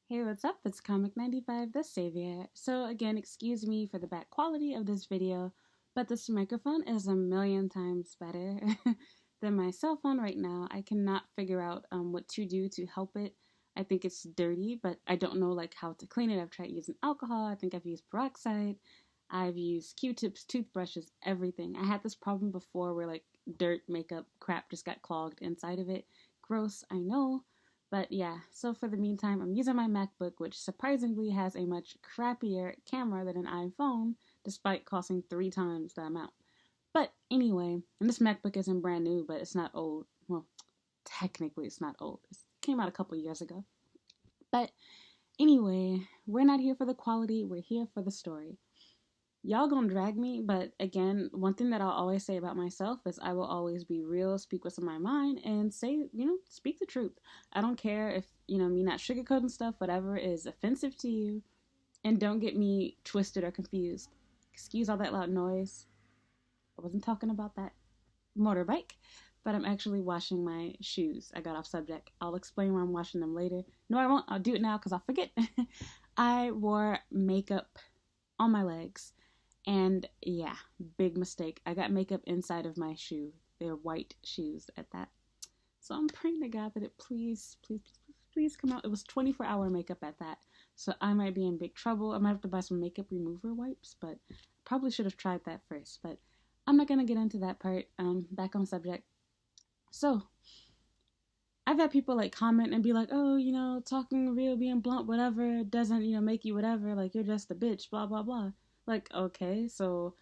Hey, what's up? It's Comic95 the Savior. So, again, excuse me for the bad quality of this video, but this microphone is a million times better than my cell phone right now. I cannot figure out what to do to help it. I think it's dirty, but I don't know how to clean it. I've tried using alcohol. I think I've used peroxide. I've used Q-tips, toothbrushes, everything. I had this problem before where dirt, makeup, crap just got clogged inside of it. Gross, I know. But yeah, so for the meantime, I'm using my MacBook, which surprisingly has a much crappier camera than an iPhone, despite costing 3 times the amount. But anyway, and this MacBook isn't brand new, but it's not old. Well, technically it's not old. It came out a couple years ago. But anyway, we're not here for the quality, we're here for the story. Y'all gonna drag me, but again, one thing that I'll always say about myself is I will always be real, speak what's in my mind, and say, speak the truth. I don't care if, me not sugarcoating stuff, whatever is offensive to you, and don't get me twisted or confused. Excuse all that loud noise. I wasn't talking about that motorbike, but I'm actually washing my shoes. I got off subject. I'll explain why I'm washing them later. No, I won't. I'll do it now because I'll forget. I wore makeup on my legs. And yeah, big mistake. I got makeup inside of my shoe. They're white shoes at that. So I'm praying to God that it please come out. It was 24-hour makeup at that. So I might be in big trouble. I might have to buy some makeup remover wipes, but probably should have tried that first. But I'm not going to get into that part. Back on subject. So I've had people comment and be like, oh, talking real, being blunt, whatever, doesn't, make you whatever. Like, you're just a bitch, blah, blah, blah. Like, okay, so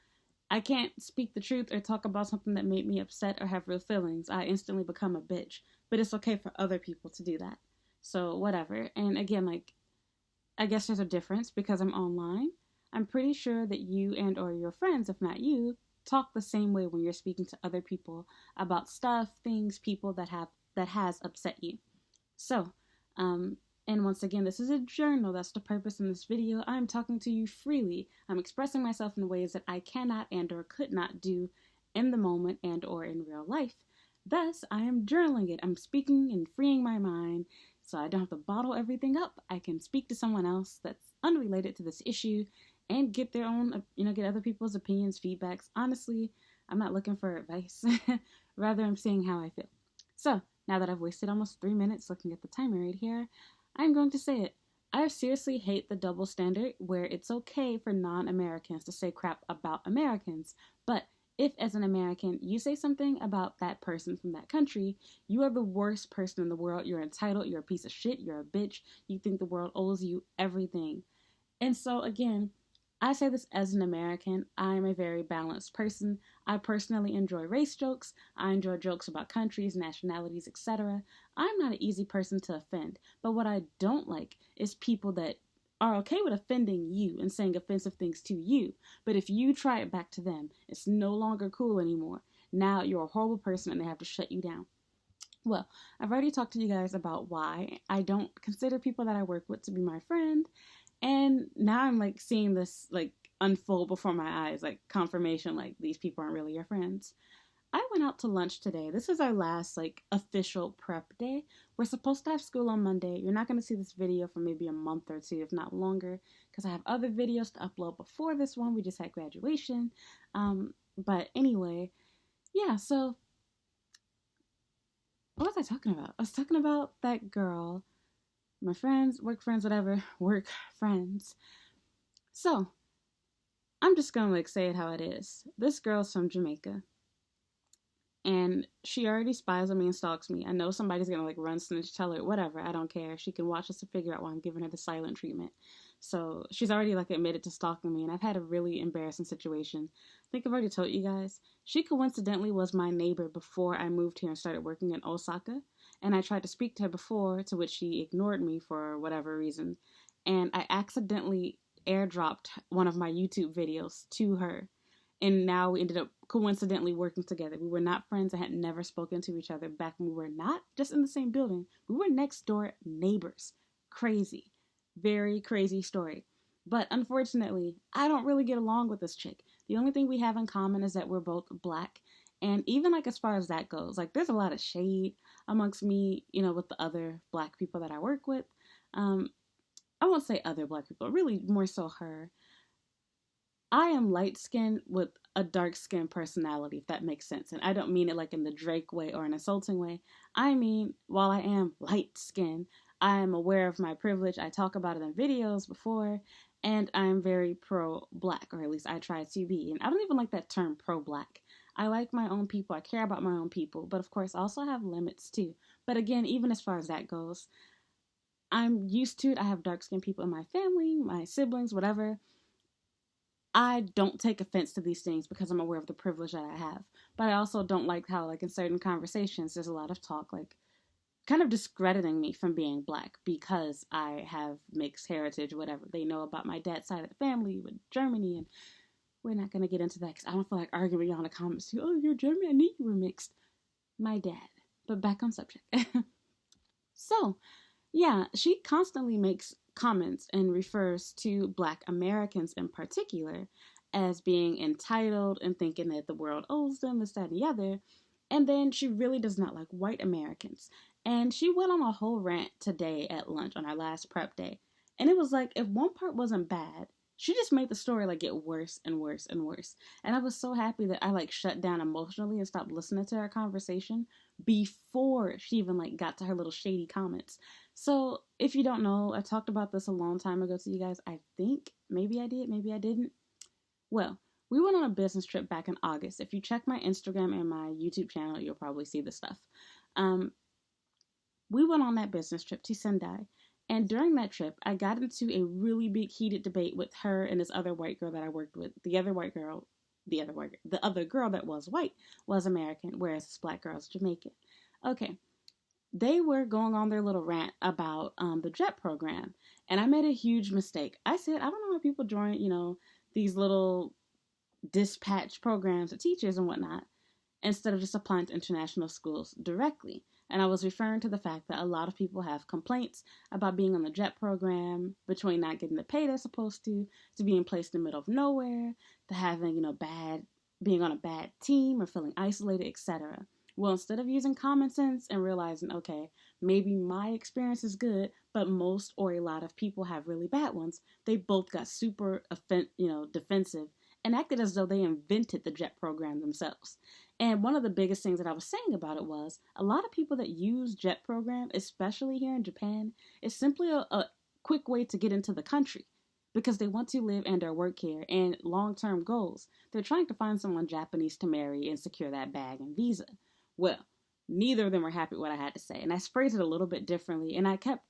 I can't speak the truth or talk about something that made me upset or have real feelings. I instantly become a bitch. But it's okay for other people to do that. So, whatever. And again, I guess there's a difference because I'm online. I'm pretty sure that you and or your friends, if not you, talk the same way when you're speaking to other people about stuff, things, people that has upset you. So, and once again, this is a journal. That's the purpose in this video. I'm talking to you freely. I'm expressing myself in ways that I cannot and or could not do in the moment and or in real life. Thus, I am journaling it. I'm speaking and freeing my mind so I don't have to bottle everything up. I can speak to someone else that's unrelated to this issue and get their own, get other people's opinions, feedbacks. Honestly, I'm not looking for advice. Rather, I'm saying how I feel. So, now that I've wasted almost 3 minutes looking at the timer right here, I'm going to say it. I seriously hate the double standard where it's okay for non-Americans to say crap about Americans, but if as an American you say something about that person from that country, you are the worst person in the world. You're entitled, you're a piece of shit, you're a bitch, you think the world owes you everything. And so again, I say this as an American. I'm a very balanced person. I personally enjoy race jokes. I enjoy jokes about countries, nationalities, etc. I'm not an easy person to offend. But what I don't like is people that are okay with offending you and saying offensive things to you. But if you try it back to them, it's no longer cool anymore. Now you're a horrible person and they have to shut you down. Well, I've already talked to you guys about why I don't consider people that I work with to be my friend. And now I'm seeing this unfold before my eyes, confirmation, these people aren't really your friends. I went out to lunch today. This is our last official prep day. We're supposed to have school on Monday. You're not going to see this video for maybe a month or two, if not longer, because I have other videos to upload before this one. We just had graduation. But anyway, yeah, so what was I talking about? I was talking about that girl, my friends, work friends, whatever, work friends. So, I'm just gonna say it how it is. This girl's from Jamaica. And she already spies on me and stalks me. I know somebody's gonna run, snitch, tell her, whatever. I don't care. She can watch us to figure out why I'm giving her the silent treatment. So she's already admitted to stalking me, and I've had a really embarrassing situation. I think I've already told you guys. She coincidentally was my neighbor before I moved here and started working in Osaka. And I tried to speak to her before, to which she ignored me for whatever reason. And I accidentally airdropped one of my YouTube videos to her. And now we ended up coincidentally working together. We were not friends and had never spoken to each other back when we were not just in the same building. We were next door neighbors. Crazy. Very crazy story. But unfortunately, I don't really get along with this chick. The only thing we have in common is that we're both black. And even as far as that goes, there's a lot of shade amongst me, with the other black people that I work with. I won't say other black people, really more so her. I am light skinned with a dark skinned personality, if that makes sense. And I don't mean it like in the Drake way or an insulting way. I mean, while I am light skinned, I am aware of my privilege. I talk about it in videos before, and I'm very pro black, or at least I try to be. And I don't even like that term pro black. I like my own people. I care about my own people. But of course, I also have limits too. But again, even as far as that goes, I'm used to it. I have dark skinned people in my family, my siblings, whatever. I don't take offense to these things because I'm aware of the privilege that I have. But I also don't like how, like, in certain conversations, there's a lot of talk, like, kind of discrediting me from being black because I have mixed heritage, whatever. They know about my dad's side of the family with Germany, and we're not going to get into that because I don't feel like arguing with y'all in the comments too. Oh, you're German? I knew you were mixed. My dad. But back on subject. So, yeah, she constantly makes comments and refers to Black Americans in particular as being entitled and thinking that the world owes them, this, that, and the other. And then she really does not like white Americans. And she went on a whole rant today at lunch on our last prep day. And it was like, if one part wasn't bad, she just made the story like get worse and worse and worse. And I was so happy that I like shut down emotionally and stopped listening to her conversation before she even like got to her little shady comments. So if you don't know, I talked about this a long time ago to you guys. I think maybe I did, maybe I didn't. Well, we went on a business trip back in August. If you check my Instagram and my YouTube channel, you'll probably see the stuff. We went on that business trip to Sendai. And during that trip, I got into a really big heated debate with her and this other white girl that I worked with. The other girl that was white was American, whereas this black girl is Jamaican. Okay, they were going on their little rant about the JET program, and I made a huge mistake. I said, I don't know why people join, these little dispatch programs of teachers and whatnot, instead of just applying to international schools directly. And I was referring to the fact that a lot of people have complaints about being on the JET program, between not getting the pay they're supposed to being placed in the middle of nowhere, to having, being on a bad team or feeling isolated, etc. Well, instead of using common sense and realizing, okay, maybe my experience is good, but most or a lot of people have really bad ones, they both got super defensive and acted as though they invented the JET program themselves. And one of the biggest things that I was saying about it was a lot of people that use JET program, especially here in Japan, is simply a quick way to get into the country because they want to live and or work here, and long-term goals. They're trying to find someone Japanese to marry and secure that bag and visa. Well, neither of them were happy with what I had to say, and I phrased it a little bit differently, and I kept,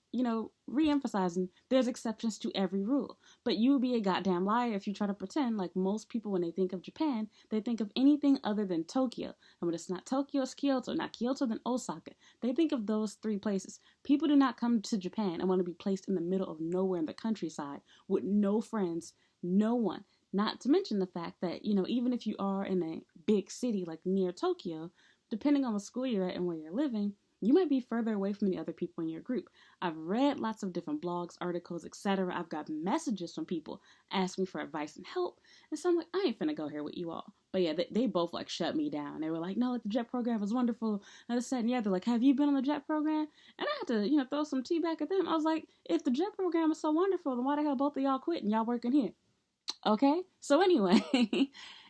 re-emphasizing there's exceptions to every rule, but you would be a goddamn liar if you try to pretend like most people, when they think of Japan, they think of anything other than Tokyo. And when it's not Tokyo, it's Kyoto. Not Kyoto, then Osaka. They think of those three places. People do not come to Japan and want to be placed in the middle of nowhere in the countryside with no friends, no one. Not to mention the fact that, even if you are in a big city like near Tokyo, depending on the school you're at and where you're living, you might be further away from the other people in your group. I've read lots of different blogs, articles, etc. I've got messages from people asking me for advice and help. And so I'm like, I ain't finna go here with you all. But yeah, they both like shut me down. They were like, no, the JET program was wonderful. And I said, and yeah, they're like, have you been on the JET program? And I had to, throw some tea back at them. I was like, if the JET program is so wonderful, then why the hell both of y'all quit and y'all working here? Okay? So anyway,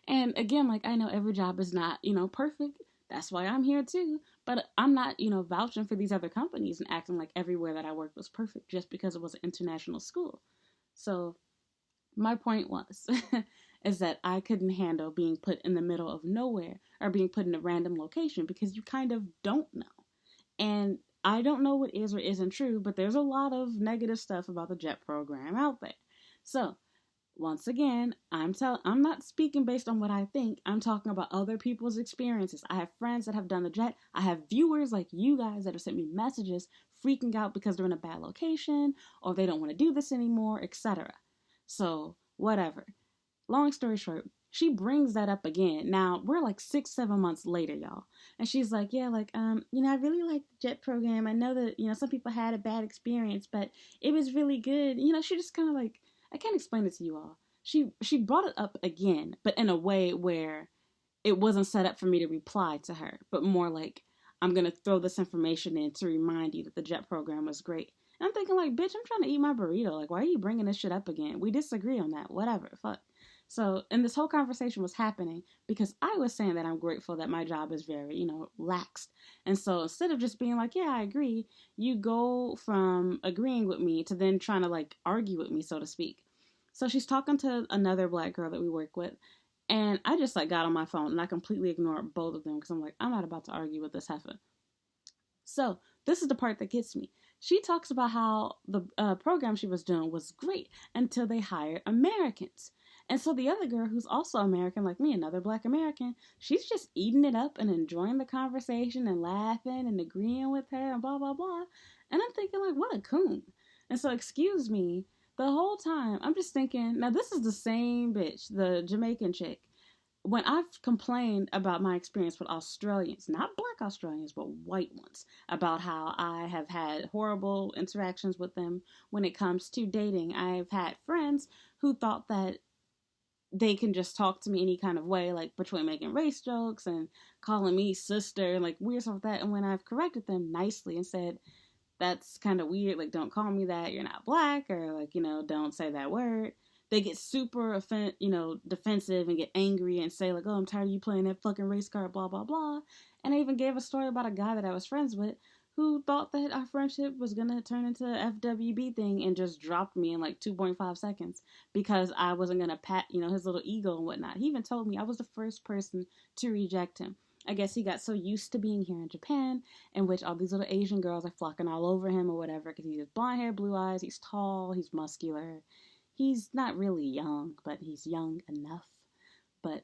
and again, like, I know every job is not, perfect. That's why I'm here too. But I'm not, vouching for these other companies and acting like everywhere that I worked was perfect just because it was an international school. So my point was, is that I couldn't handle being put in the middle of nowhere or being put in a random location because you kind of don't know. And I don't know what is or isn't true, but there's a lot of negative stuff about the JET program out there. So once again, I'm not speaking based on what I think. I'm talking about other people's experiences. I have friends that have done the JET. I have viewers like you guys that have sent me messages freaking out because they're in a bad location or they don't want to do this anymore, etc. So, whatever. Long story short, she brings that up again. Now, we're like 6-7 months later, y'all. And she's like, yeah, like, I really like the JET program. I know that, some people had a bad experience, but it was really good. She just kind of like, I can't explain it to you all. She brought it up again, but in a way where it wasn't set up for me to reply to her, but more like, I'm going to throw this information in to remind you that the JET program was great. And I'm thinking, like, bitch, I'm trying to eat my burrito. Like, why are you bringing this shit up again? We disagree on that. Whatever. Fuck. So, and this whole conversation was happening because I was saying that I'm grateful that my job is very, laxed. And so instead of just being like, yeah, I agree, you go from agreeing with me to then trying to, like, argue with me, so to speak. So she's talking to another black girl that we work with. And I just, like, got on my phone and I completely ignored both of them because I'm like, I'm not about to argue with this heifer. So this is the part that gets me. She talks about how the program she was doing was great until they hired Americans. And so the other girl, who's also American like me, another black American, she's just eating it up and enjoying the conversation and laughing and agreeing with her and blah, blah, blah. And I'm thinking, like, what a coon. And so, excuse me, the whole time, I'm just thinking, now this is the same bitch, the Jamaican chick. When I've complained about my experience with Australians, not black Australians, but white ones, about how I have had horrible interactions with them when it comes to dating, I've had friends who thought that they can just talk to me any kind of way, like between making race jokes and calling me sister and like weird stuff like that. And when I've corrected them nicely and said, that's kind of weird, like don't call me that, you're not black, or like, don't say that word, they get super defensive and get angry and say like, oh, I'm tired of you playing that fucking race card, blah, blah, blah. And I even gave a story about a guy that I was friends with who thought that our friendship was going to turn into an FWB thing and just dropped me in like 2.5 seconds because I wasn't going to pat, his little ego and whatnot. He even told me I was the first person to reject him. I guess he got so used to being here in Japan, in which all these little Asian girls are flocking all over him or whatever, because he has blonde hair, blue eyes, he's tall, he's muscular. He's not really young, but he's young enough. But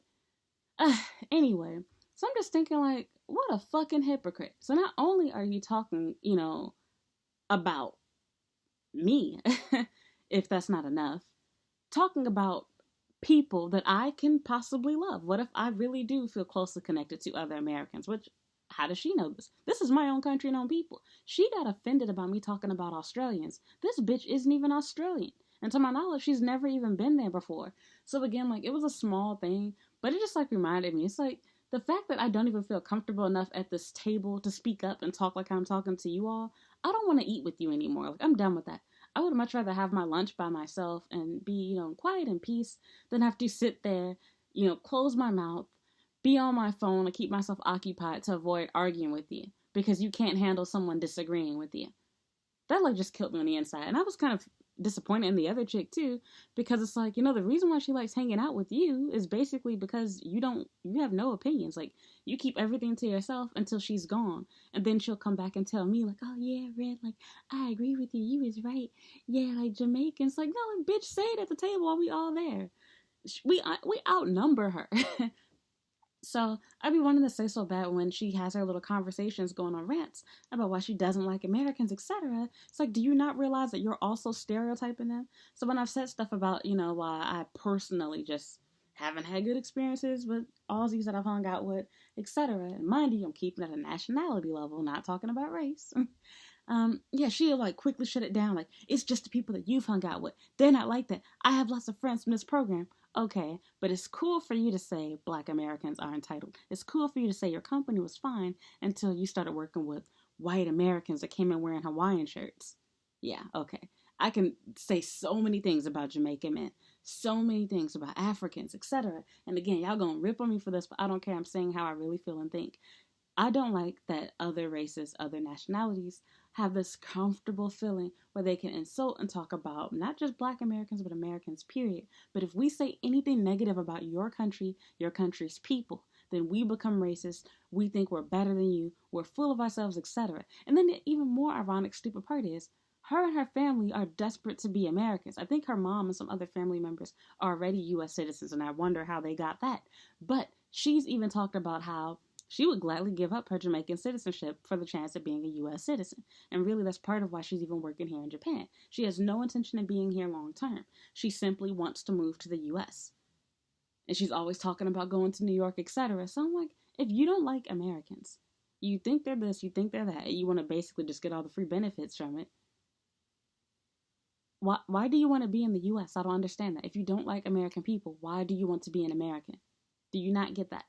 anyway, so I'm just thinking like, what a fucking hypocrite. So not only are you talking, about me, if that's not enough, talking about people that I can possibly love. What if I really do feel closely connected to other Americans? Which, how does she know this? This is my own country and own people. She got offended about me talking about Australians. This bitch isn't even Australian. And to my knowledge, she's never even been there before. So again, like, it was a small thing, but it just like reminded me. It's like the fact that I don't even feel comfortable enough at this table to speak up and talk like I'm talking to you all. I don't want to eat with you anymore. Like, I'm done with that. I would much rather have my lunch by myself and be, quiet and peace than have to sit there, close my mouth, be on my phone and keep myself occupied to avoid arguing with you because you can't handle someone disagreeing with you. That like just killed me on the inside. And I was kind of disappointed in the other chick too, because it's like, the reason why she likes hanging out with you is basically because you have no opinions. Like, you keep everything to yourself until she's gone, and then she'll come back and tell me like, oh yeah, Red, like, I agree with you, you was right, yeah, like Jamaicans, like, no, like, bitch, say it at the table while we all there. We outnumber her. So I'd be wanting to say so bad when she has her little conversations going on rants about why she doesn't like Americans, etc. It's like, do you not realize that you're also stereotyping them? So when I've said stuff about, why I personally just haven't had good experiences with Aussies that I've hung out with, etc. And mind you, I'm keeping it at a nationality level, not talking about race. Yeah, she'll like quickly shut it down. Like, it's just the people that you've hung out with. They're not like that. I have lots of friends from this program. Okay, but it's cool for you to say black Americans are entitled. It's cool for you to say your company was fine until you started working with white Americans that came in wearing Hawaiian shirts. Yeah, okay. I can say so many things about Jamaican men, so many things about Africans, etc. And again, y'all gonna rip on me for this, but I don't care. I'm saying how I really feel and think. I don't like that other races, other nationalities have this comfortable feeling where they can insult and talk about not just black Americans, but Americans, period. But if we say anything negative about your country, your country's people, then we become racist. We think we're better than you. We're full of ourselves, etc. And then the even more ironic, stupid part is her and her family are desperate to be Americans. I think her mom and some other family members are already U.S. citizens, and I wonder how they got that. But she's even talked about how she would gladly give up her Jamaican citizenship for the chance of being a U.S. citizen. And really, that's part of why she's even working here in Japan. She has no intention of being here long term. She simply wants to move to the U.S. And she's always talking about going to New York, etc. So I'm like, if you don't like Americans, you think they're this, you think they're that, and you want to basically just get all the free benefits from it, why do you want to be in the U.S.? I don't understand that. If you don't like American people, why do you want to be an American? Do you not get that?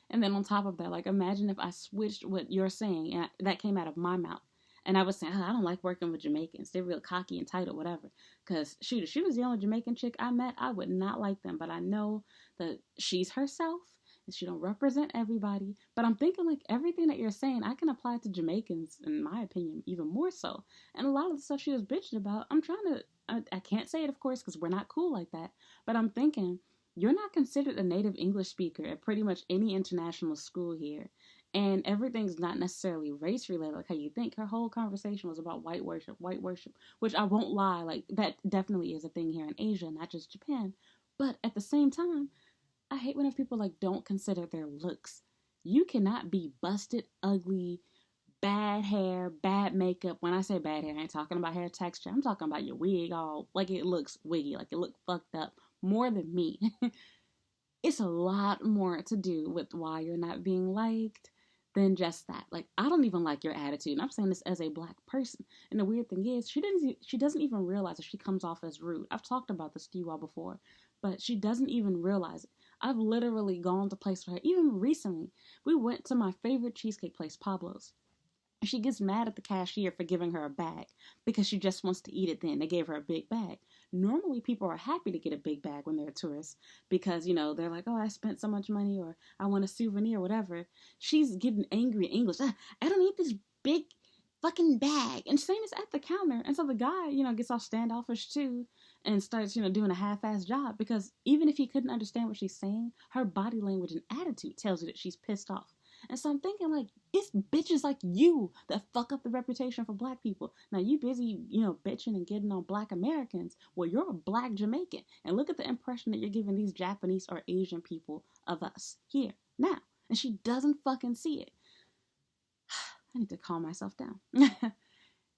And then on top of that, like, imagine if I switched what you're saying and that came out of my mouth. And I was saying, oh, I don't like working with Jamaicans. They're real cocky, entitled, whatever. Because, shoot, if she was the only Jamaican chick I met, I would not like them. But I know that she's herself, and she don't represent everybody. But I'm thinking, like, everything that you're saying, I can apply to Jamaicans, in my opinion, even more so. And a lot of the stuff she was bitching about, I'm trying to, I can't say it, of course, because we're not cool like that. But I'm thinking, you're not considered a native English speaker at pretty much any international school here. And everything's not necessarily race related like how you think. Her whole conversation was about white worship, which I won't lie, like that definitely is a thing here in Asia, not just Japan. But at the same time, I hate when people like don't consider their looks. You cannot be busted, ugly, bad hair, bad makeup. When I say bad hair, I ain't talking about hair texture. I'm talking about your wig all like it looks wiggy, like it look fucked up more than me. It's a lot more to do with why you're not being liked than just that. Like, I don't even like your attitude. And I'm saying this as a black person. And the weird thing is, she doesn't even realize that she comes off as rude. I've talked about this to you all before, but she doesn't even realize it. I've literally gone to places for her. Even recently, we went to my favorite cheesecake place, Pablo's. She gets mad at the cashier for giving her a bag because she just wants to eat it then. They gave her a big bag. Normally, people are happy to get a big bag when they're a tourist because, they're like, oh, I spent so much money or I want a souvenir or whatever. She's getting angry in English. I don't need this big fucking bag. And saying this at the counter. And so the guy, gets all standoffish too and starts, doing a half-assed job because even if he couldn't understand what she's saying, her body language and attitude tells you that she's pissed off. And so I'm thinking, like, it's bitches like you that fuck up the reputation for black people. Now, you busy, bitching and getting on black Americans. Well, you're a black Jamaican. And look at the impression that you're giving these Japanese or Asian people of us here, now. And she doesn't fucking see it. I need to calm myself down.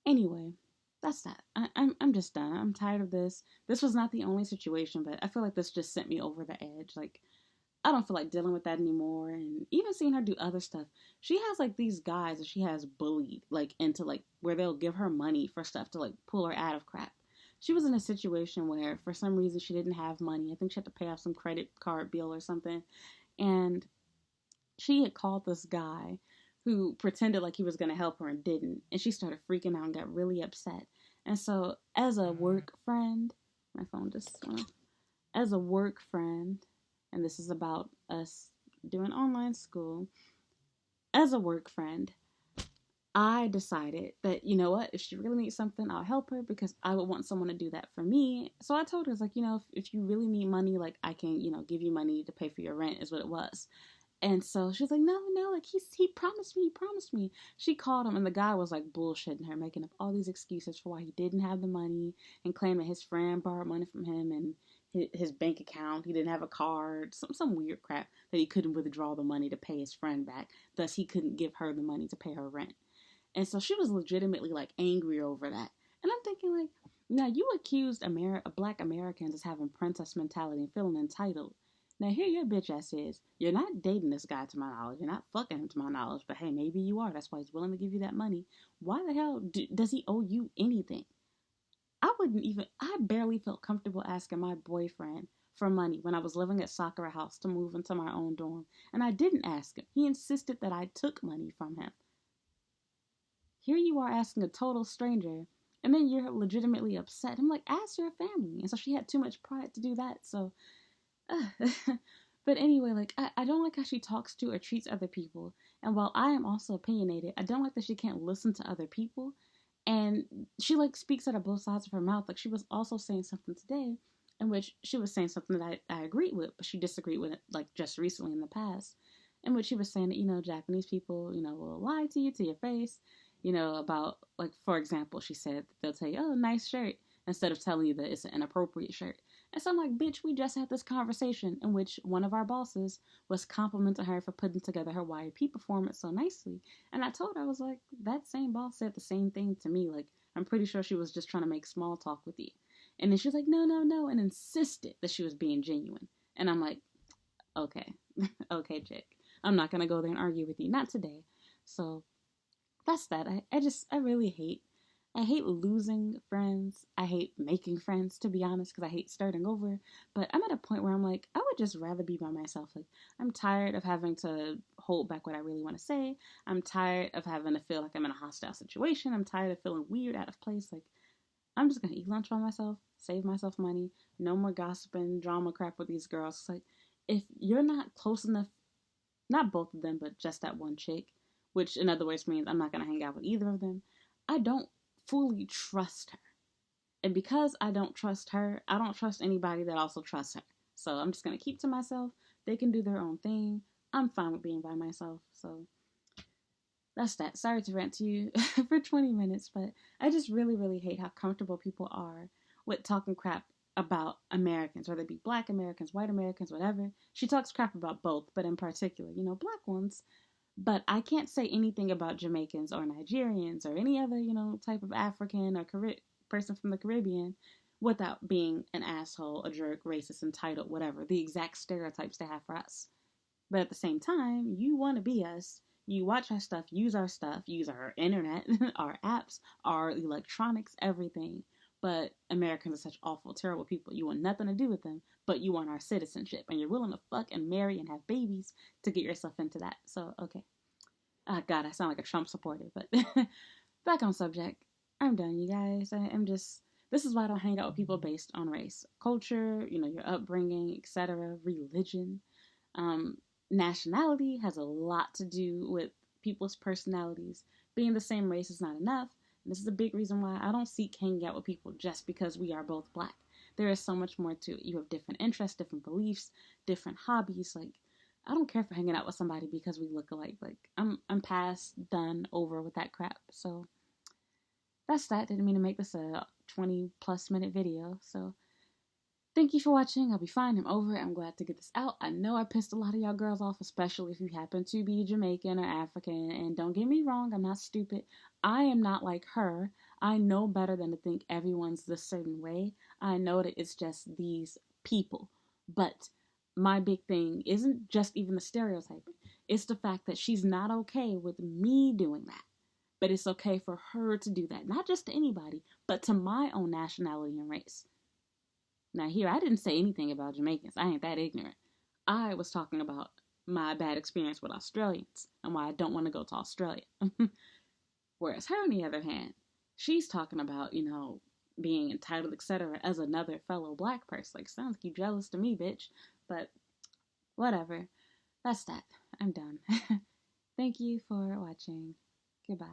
Anyway, that's that. I'm just done. I'm tired of this. This was not the only situation, but I feel like this just sent me over the edge. Like, I don't feel like dealing with that anymore. And even seeing her do other stuff, she has like these guys that she has bullied, like into like where they'll give her money for stuff to like pull her out of crap. She was in a situation where for some reason she didn't have money. I think she had to pay off some credit card bill or something. And she had called this guy who pretended like he was going to help her and didn't. And she started freaking out and got really upset. And so as a work friend, my phone just went off. As a work friend, and this is about us doing online school, as a work friend, I decided that, you know what, if she really needs something, I'll help her because I would want someone to do that for me. So I told her, it's like, if you really need money, like I can, give you money to pay for your rent is what it was. And so she was like, no, like he promised me. She called him and the guy was like bullshitting her, making up all these excuses for why he didn't have the money and claiming his friend borrowed money from him and his bank account, he didn't have a card, some weird crap that he couldn't withdraw the money to pay his friend back. Thus, he couldn't give her the money to pay her rent. And so she was legitimately like angry over that. And I'm thinking like, now you accused black Americans as having princess mentality and feeling entitled. Now here your bitch ass is. You're not dating this guy to my knowledge. You're not fucking him to my knowledge. But hey, maybe you are. That's why he's willing to give you that money. Why the hell does he owe you anything? I barely felt comfortable asking my boyfriend for money when I was living at Sakura House to move into my own dorm. And I didn't ask him. He insisted that I took money from him. Here you are asking a total stranger, and then you're legitimately upset. I'm like, ask your family. And so she had too much pride to do that, so... But anyway, like, I don't like how she talks to or treats other people. And while I am also opinionated, I don't like that she can't listen to other people. And she, like, speaks out of both sides of her mouth. Like, she was also saying something today in which she was saying something that I agreed with, but she disagreed with it, like, just recently in the past. In which she was saying that, Japanese people, will lie to you to your face, about, like, for example, she said they'll tell you, oh, nice shirt, instead of telling you that it's an inappropriate shirt. And so I'm like, bitch, we just had this conversation in which one of our bosses was complimenting her for putting together her YP performance so nicely. And I told her, I was like, that same boss said the same thing to me. Like, I'm pretty sure she was just trying to make small talk with you. And then she was like, no, and insisted that she was being genuine. And I'm like, okay, okay, chick. I'm not going to go there and argue with you. Not today. So that's that. I really hate I hate losing friends. I hate making friends, to be honest, because I hate starting over. But I'm at a point where I'm like, I would just rather be by myself. Like, I'm tired of having to hold back what I really want to say. I'm tired of having to feel like I'm in a hostile situation. I'm tired of feeling weird, out of place. Like, I'm just gonna eat lunch by myself, save myself money. No more gossiping, drama crap with these girls. It's like, if you're not close enough, not both of them, but just that one chick, which in other words means I'm not gonna hang out with either of them. I don't fully trust her. And because I don't trust her, I don't trust anybody that also trusts her. So I'm just going to keep to myself. They can do their own thing. I'm fine with being by myself. So that's that. Sorry to rant to you for 20 minutes, but I just really, really hate how comfortable people are with talking crap about Americans, whether it be black Americans, white Americans, whatever. She talks crap about both, but in particular, black ones. But I can't say anything about Jamaicans or Nigerians or any other, type of African or person from the Caribbean without being an asshole, a jerk, racist, entitled, whatever, the exact stereotypes they have for us. But at the same time, you want to be us. You watch our stuff, use our internet, our apps, our electronics, everything. But Americans are such awful, terrible people. You want nothing to do with them, but you want our citizenship. And you're willing to fuck and marry and have babies to get yourself into that. So, okay. God, I sound like a Trump supporter, but back on subject. I'm done, you guys. This is why I don't hang out with people based on race, culture, your upbringing, etc., religion. Um, Nationality has a lot to do with people's personalities. Being the same race is not enough. And this is a big reason why I don't seek hanging out with people just because we are both black. There is so much more to it. You have different interests, different beliefs, different hobbies. Like, I don't care for hanging out with somebody because we look alike. Like, I'm past, done, over with that crap. So that's that. Didn't mean to make this a 20 plus minute video. So thank you for watching. I'll be fine. I'm over it. I'm glad to get this out. I know I pissed a lot of y'all girls off, especially if you happen to be Jamaican or African. And don't get me wrong, I'm not stupid. I am not like her. I know better than to think everyone's this certain way. I know that it's just these people. But my big thing isn't just even the stereotyping. It's the fact that she's not okay with me doing that. But it's okay for her to do that. Not just to anybody, but to my own nationality and race. Now here, I didn't say anything about Jamaicans. I ain't that ignorant. I was talking about my bad experience with Australians and why I don't want to go to Australia. Whereas her, on the other hand, she's talking about, being entitled, etc., as another fellow black person. Like, sounds like you jealous to me, bitch. But whatever. That's that. I'm done. Thank you for watching. Goodbye.